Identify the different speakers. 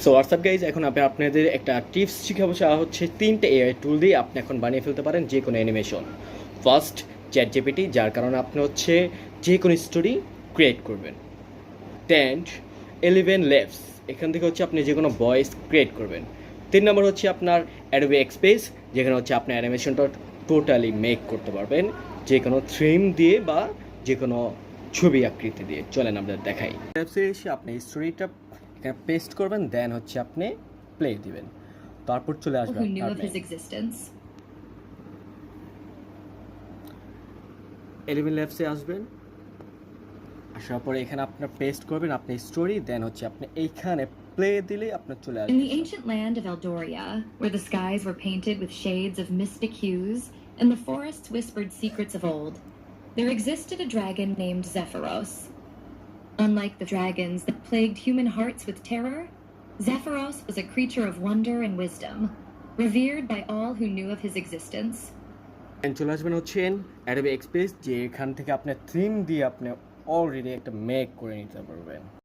Speaker 1: So WhatsApp guys, এখন আমি আপনাদের একটা টিপস শিখাবো। সেটা হচ্ছে 3টে এআই টুল দিয়ে আপনি এখন বানিয়ে ফেলতে পারেন যে কোনো অ্যানিমেশন। ফার্স্ট, চ্যাট জিপিটি, যার কারণে আপনি হচ্ছে যে কোনো স্টোরি ক্রিয়েট করবেন। দেন 11 লেভস, এখান থেকে হচ্ছে আপনি যে কোনো ভয়েস ক্রিয়েট করবেন। 3 নম্বর হচ্ছে আপনার অ্যাডোবি এক্সপ্রেস, যেখানে হচ্ছে আপনি অ্যানিমেশনটা টোটালি মেক করতে পারবেন যে কোনো থিম দিয়ে বা যে কোনো ছবি আকৃতি দিয়ে। চলেন আমরা দেখাই। লেভসে এসে আপনি স্টোরিটা এখানে পেস্ট করবেন, দেন হচ্ছে আপনি প্লে দিবেন, তারপর চলে আসবে
Speaker 2: who knew
Speaker 1: আপনার
Speaker 2: of his existence.
Speaker 1: 11 লেভসে আসবেন, আসার পরে এখানে আপনার পেস্ট করবেন আপনি স্টোরি, দেন হচ্ছে আপনি এইখানে প্লে দিলে আপনার চলে
Speaker 2: In
Speaker 1: আসবে।
Speaker 2: the ancient land of Eldoria, where the skies were painted with shades of mystic hues and the forests whispered secrets of old, there existed a dragon named Zephyros. Unlike the dragons that plagued human hearts with terror, Zephyros was a creature of wonder and wisdom, revered by all who knew of his existence.
Speaker 1: চলে আসবেন হচ্ছেন Adobe express, যে এখান থেকে আপনার theme দিয়ে আপনি already একটা মেক করে নিতে পারবেন।